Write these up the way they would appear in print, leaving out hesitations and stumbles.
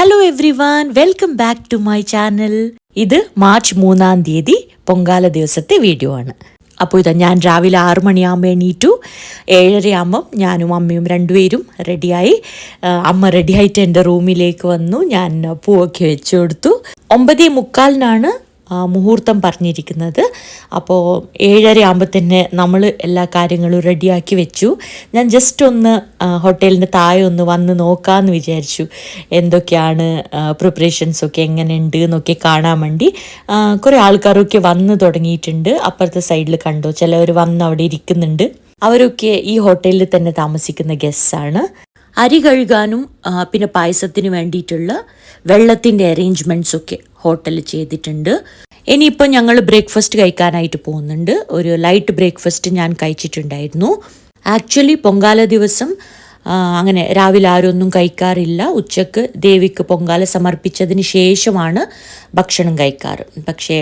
Hello everyone, welcome back to my channel. ഇത് March 3-ാം തീയതി പൊങ്കാല ദിവസത്തെ വീഡിയോ ആണ്. അപ്പോൾ ഇതാ ഞാൻ രാവിലെ 6 മണിയാകുമ്പോൾ എണീറ്റു. 7:30 ആകുമ്പം ഞാനും അമ്മയും രണ്ടുപേരും റെഡിയായി. അമ്മ റെഡിയായിട്ട് എൻ്റെ റൂമിലേക്ക് വന്നു. ഞാൻ പൂവൊക്കെ വെച്ചു കൊടുത്തു. 9:45 മുഹൂർത്തം പറഞ്ഞിരിക്കുന്നത്. അപ്പോൾ 7:30 ആകുമ്പോൾ തന്നെ നമ്മൾ എല്ലാ കാര്യങ്ങളും റെഡിയാക്കി വെച്ചു. ഞാൻ ജസ്റ്റ് ഒന്ന് ഹോട്ടലിൻ്റെ താഴെ ഒന്ന് വന്ന് നോക്കാമെന്ന് വിചാരിച്ചു. എന്തൊക്കെയാണ് പ്രിപ്പറേഷൻസൊക്കെ എങ്ങനെയുണ്ട് എന്നൊക്കെ കാണാൻ വേണ്ടി. കുറേ ആൾക്കാരൊക്കെ വന്ന് തുടങ്ങിയിട്ടുണ്ട്. അപ്പുറത്തെ സൈഡിൽ കണ്ടോ, ചിലവർ വന്ന് അവിടെ ഇരിക്കുന്നുണ്ട്. അവരൊക്കെ ഈ ഹോട്ടലിൽ തന്നെ താമസിക്കുന്ന ഗസ്റ്റാണ്. അരി കഴുകാനും പിന്നെ പായസത്തിന് വേണ്ടിയിട്ടുള്ള വെള്ളത്തിൻ്റെ അറേഞ്ച്മെൻറ്റ്സൊക്കെ ഹോട്ടലിൽ ചെയ്തിട്ടുണ്ട്. ഇനിയിപ്പോൾ ഞങ്ങൾ ബ്രേക്ക്ഫാസ്റ്റ് കഴിക്കാനായിട്ട് പോകുന്നുണ്ട്. ഒരു ലൈറ്റ് ബ്രേക്ക്ഫാസ്റ്റ് ഞാൻ കഴിച്ചിട്ടുണ്ടായിരുന്നു. ആക്ച്വലി പൊങ്കാല ദിവസം അങ്ങനെ രാവിലെ ആരും ഒന്നും കഴിക്കാറില്ല. ഉച്ചക്ക് ദേവിക്ക് പൊങ്കാല സമർപ്പിച്ചതിന് ശേഷമാണ് ഭക്ഷണം കഴിക്കാറ്. പക്ഷേ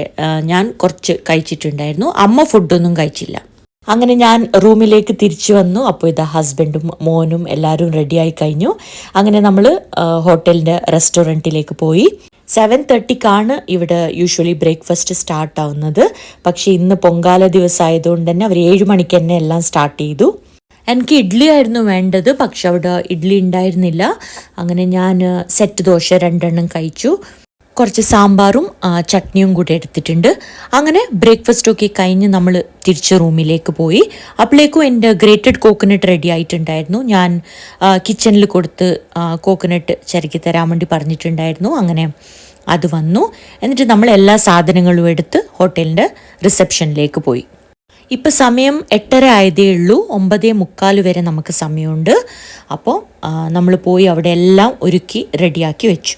ഞാൻ കുറച്ച് കഴിച്ചിട്ടുണ്ടായിരുന്നു. അമ്മ ഫുഡൊന്നും കഴിച്ചില്ല. അങ്ങനെ ഞാൻ റൂമിലേക്ക് തിരിച്ചു വന്നു. അപ്പോൾ ഇതാ ഹസ്ബൻഡും മോനും എല്ലാവരും റെഡിയായി കഴിഞ്ഞു. അങ്ങനെ നമ്മൾ ഹോട്ടലിൻ്റെ റെസ്റ്റോറൻറ്റിലേക്ക് പോയി. 7:30 ഇവിടെ യൂഷ്വലി ബ്രേക്ക്ഫാസ്റ്റ് സ്റ്റാർട്ട് ആവുന്നത്. പക്ഷേ ഇന്ന് പൊങ്കാല ദിവസമായതുകൊണ്ട് തന്നെ അവർ 7 മണിക്ക് തന്നെ എല്ലാം സ്റ്റാർട്ട് ചെയ്തു. എനിക്ക് ഇഡ്ഡലി ആയിരുന്നു വേണ്ടത്, പക്ഷെ അവിടെ ഇഡ്ഡലി ഉണ്ടായിരുന്നില്ല. അങ്ങനെ ഞാൻ സെറ്റ് ദോശ 2 കഴിച്ചു. കുറച്ച് സാമ്പാറും ചട്നിയും കൂടെ എടുത്തിട്ടുണ്ട്. അങ്ങനെ ബ്രേക്ക്ഫാസ്റ്റൊക്കെ കഴിഞ്ഞ് നമ്മൾ തിരിച്ച് റൂമിലേക്ക് പോയി. അപ്പോഴേക്കും എൻ്റെ ഗ്രേറ്റഡ് കോക്കനട്ട് റെഡി ആയിട്ടുണ്ടായിരുന്നു. ഞാൻ കിച്ചണിൽ കൊടുത്ത് കോക്കനട്ട് ചിരക്കി തരാൻ വേണ്ടി പറഞ്ഞിട്ടുണ്ടായിരുന്നു. അങ്ങനെ അത് വന്നു. എന്നിട്ട് നമ്മൾ എല്ലാ സാധനങ്ങളും എടുത്ത് ഹോട്ടലിൻ്റെ റിസപ്ഷനിലേക്ക് പോയി. ഇപ്പം സമയം 8:30 ആയതേ ഉള്ളൂ. 9:45 വരെ നമുക്ക് സമയമുണ്ട്. അപ്പോൾ നമ്മൾ പോയി അവിടെ എല്ലാം ഒരുക്കി റെഡിയാക്കി വെച്ചു.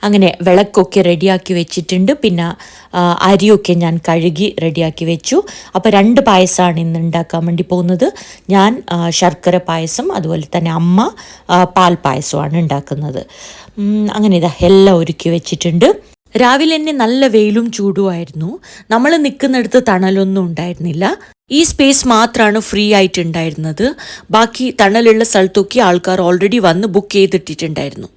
അങ്ങനെ വിളക്കൊക്കെ റെഡിയാക്കി വെച്ചിട്ടുണ്ട്. പിന്നെ അരിയൊക്കെ ഞാൻ കഴുകി റെഡിയാക്കി വെച്ചു. അപ്പോൾ 2 പായസമാണ് ഇന്ന് ഉണ്ടാക്കാൻ വേണ്ടി പോകുന്നത്. ഞാൻ ശർക്കര പായസം, അതുപോലെ തന്നെ അമ്മ പാൽ പായസമാണ് ഉണ്ടാക്കുന്നത്. അങ്ങനെ ഇതാ എല്ലാം ഒരുക്കി വെച്ചിട്ടുണ്ട്. രാവിലെ തന്നെ നല്ല വെയിലും ചൂടുമായിരുന്നു. നമ്മൾ നിൽക്കുന്നിടത്ത് തണലൊന്നും ഉണ്ടായിരുന്നില്ല. ഈ സ്പേസ് മാത്രമാണ് ഫ്രീ ആയിട്ടുണ്ടായിരുന്നത്. ബാക്കി തണലുള്ള സ്ഥലത്തൊക്കെ ആൾക്കാർ ഓൾറെഡി വന്ന് ബുക്ക് ചെയ്തിട്ടിട്ടുണ്ടായിരുന്നു.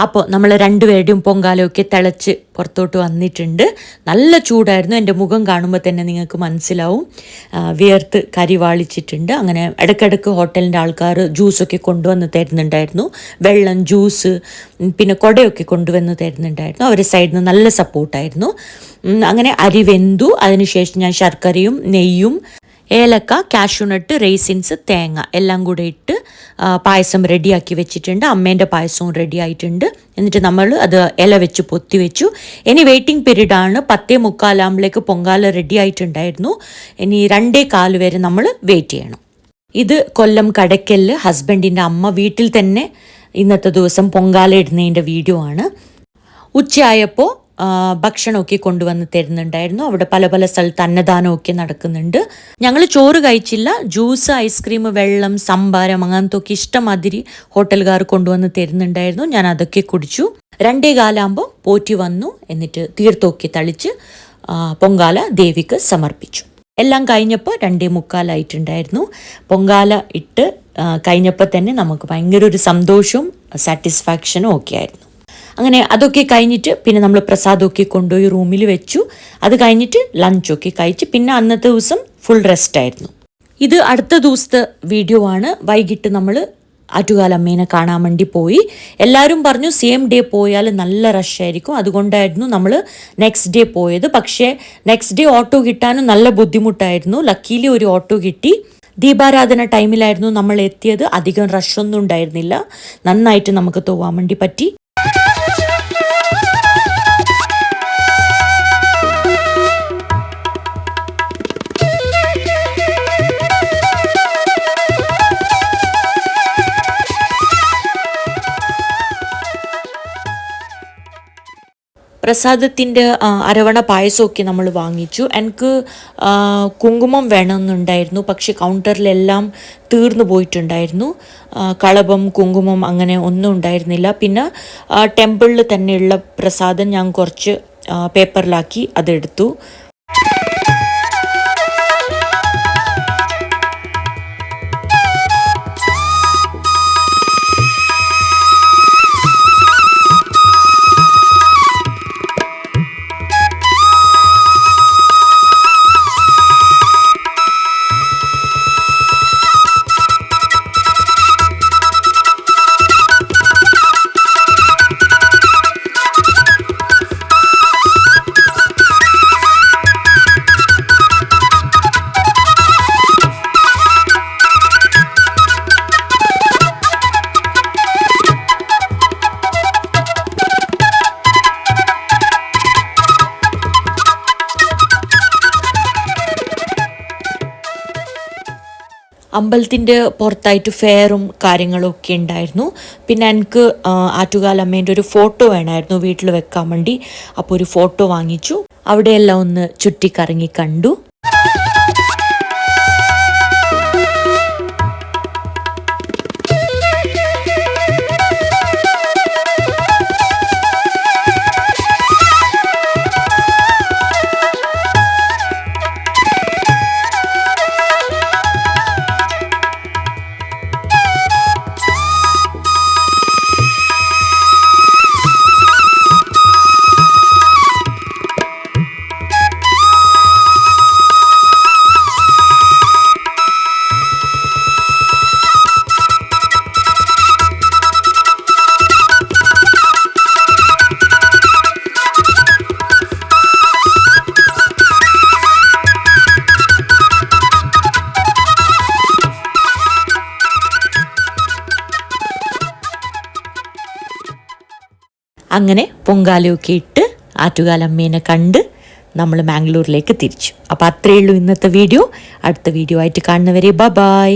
അപ്പോൾ നമ്മൾ രണ്ടുപേരുടെയും പൊങ്കാലയൊക്കെ തിളച്ച് പുറത്തോട്ട് വന്നിട്ടുണ്ട്. നല്ല ചൂടായിരുന്നു. എൻ്റെ മുഖം കാണുമ്പോൾ തന്നെ നിങ്ങൾക്ക് മനസ്സിലാവും. വിയർത്ത് കരിവാളിച്ചിട്ടുണ്ട്. അങ്ങനെ ഇടയ്ക്കിടയ്ക്ക് ഹോട്ടലിൻ്റെ ആൾക്കാർ ജ്യൂസൊക്കെ കൊണ്ടുവന്ന് തരുന്നുണ്ടായിരുന്നു. വെള്ളം, ജ്യൂസ്, പിന്നെ കുടയൊക്കെ കൊണ്ടുവന്ന് തരുന്നുണ്ടായിരുന്നു. അവരുടെ സൈഡിൽ നിന്ന് നല്ല സപ്പോർട്ടായിരുന്നു. അങ്ങനെ അരി വെന്തു. അതിനുശേഷം ഞാൻ ശർക്കരയും നെയ്യും ഏലക്ക, കാഷ്യൂനട്ട്, റേസിൻസ്, തേങ്ങ എല്ലാം കൂടെ ഇട്ട് പായസം റെഡിയാക്കി വെച്ചിട്ടുണ്ട്. അമ്മേൻ്റെ പായസവും റെഡി ആയിട്ടുണ്ട്. എന്നിട്ട് നമ്മൾ അത് ഇല വെച്ച് പൊത്തി വെച്ചു. ഇനി വെയിറ്റിംഗ് പീരീഡാണ്. 10:45 ആകുമ്പോഴേക്ക് പൊങ്കാല റെഡി ആയിട്ടുണ്ടായിരുന്നു. ഇനി 2:15 വരെ നമ്മൾ വെയിറ്റ് ചെയ്യണം. ഇത് കൊല്ലം കടയ്ക്കലിൽ ഹസ്ബൻഡിൻ്റെ അമ്മ വീട്ടിൽ തന്നെ ഇന്നത്തെ ദിവസം പൊങ്കാല ഇടുന്നതിൻ്റെ വീഡിയോ ആണ്. ഉച്ചയായപ്പോൾ ഭക്ഷണമൊക്കെ കൊണ്ടുവന്ന് തരുന്നുണ്ടായിരുന്നു. അവിടെ പല പല സ്ഥലത്ത് അന്നദാനമൊക്കെ നടക്കുന്നുണ്ട്. ഞങ്ങൾ ചോറ് കഴിച്ചില്ല. ജ്യൂസ്, ഐസ്ക്രീം, വെള്ളം, സംഭാരം അങ്ങനത്തെ ഒക്കെ ഇഷ്ടമാതിരി ഹോട്ടലുകാർ കൊണ്ടുവന്ന് തരുന്നുണ്ടായിരുന്നു. ഞാൻ അതൊക്കെ കുടിച്ചു. 2:15 പോറ്റി വന്നു. എന്നിട്ട് തീർത്ഥമൊക്കെ തളിച്ച് പൊങ്കാല ദേവിക്ക് സമർപ്പിച്ചു. എല്ലാം കഴിഞ്ഞപ്പോൾ 2:45 പൊങ്കാല ഇട്ട് കഴിഞ്ഞപ്പോൾ തന്നെ നമുക്ക് ഭയങ്കര ഒരു സന്തോഷവും സാറ്റിസ്ഫാക്ഷനും ഒക്കെ ആയിരുന്നു. അങ്ങനെ അതൊക്കെ കഴിഞ്ഞിട്ട് പിന്നെ നമ്മൾ പ്രസാദമൊക്കെ കൊണ്ടുപോയി റൂമിൽ വെച്ചു. അത് കഴിഞ്ഞിട്ട് ലഞ്ചൊക്കെ കഴിച്ച് പിന്നെ അന്നത്തെ ദിവസം ഫുൾ റെസ്റ്റ് ആയിരുന്നു. ഇത് അടുത്ത ദിവസത്തെ വീഡിയോ ആണ്. വൈകിട്ട് നമ്മൾ ആറ്റുകാലമ്മേനെ കാണാൻ വേണ്ടി പോയി. എല്ലാവരും പറഞ്ഞു സെയിം ഡേ പോയാൽ നല്ല റഷായിരിക്കും, അതുകൊണ്ടായിരുന്നു നമ്മൾ നെക്സ്റ്റ് ഡേ പോയത്. പക്ഷേ നെക്സ്റ്റ് ഡേ ഓട്ടോ കിട്ടാനും നല്ല ബുദ്ധിമുട്ടായിരുന്നു. ലക്കീലി ഒരു ഓട്ടോ കിട്ടി. ദീപാരാധന ടൈമിലായിരുന്നു നമ്മൾ എത്തിയത്. അധികം റഷൊന്നും ഉണ്ടായിരുന്നില്ല. നന്നായിട്ട് നമുക്ക് പോകാൻ വേണ്ടി പറ്റി. പ്രസാദത്തിൻ്റെ അരവണ പായസമൊക്കെ നമ്മൾ വാങ്ങിച്ചു. എനിക്ക് കുങ്കുമം വേണമെന്നുണ്ടായിരുന്നു, പക്ഷെ കൗണ്ടറിലെല്ലാം തീർന്നു പോയിട്ടുണ്ടായിരുന്നു. കളഭം, കുങ്കുമം അങ്ങനെ ഒന്നും ഉണ്ടായിരുന്നില്ല. പിന്നെ ടെമ്പിളിൽ തന്നെയുള്ള പ്രസാദം ഞാൻ കുറച്ച് പേപ്പറിലാക്കി അതെടുത്തു. അമ്പലത്തിൻ്റെ പുറത്തായിട്ട് ഫെയറും കാര്യങ്ങളും ഒക്കെ ഉണ്ടായിരുന്നു. പിന്നെ എനിക്ക് ആറ്റുകാലമ്മേൻ്റെ ഒരു ഫോട്ടോ വേണമായിരുന്നു വീട്ടിൽ വെക്കാൻ വേണ്ടി. അപ്പോൾ ഒരു ഫോട്ടോ വാങ്ങിച്ചു. അവിടെയെല്ലാം ഒന്ന് ചുറ്റിക്കറങ്ങി കണ്ടു. അങ്ങനെ പൊങ്കാലയൊക്കെ ഇട്ട് ആറ്റുകാലമ്മേനെ കണ്ട് നമ്മൾ മാംഗ്ലൂരിലേക്ക് തിരിച്ചു. അപ്പോൾ അത്രയേ ഉള്ളൂ ഇന്നത്തെ വീഡിയോ. അടുത്ത വീഡിയോ ആയിട്ട് കാണുന്നവരെ ബൈ.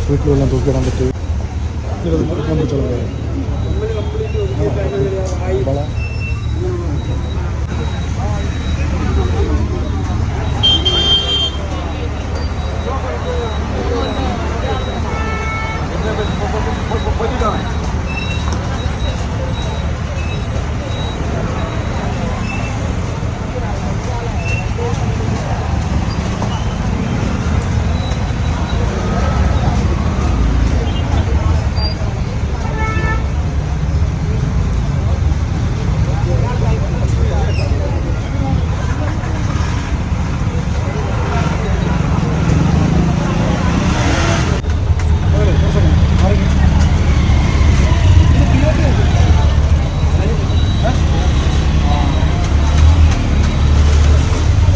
വീട്ടിലെല്ലാം തൂക്കിയിടാൻ പറ്റും. ഞാൻ പിടിച്ചോളാം.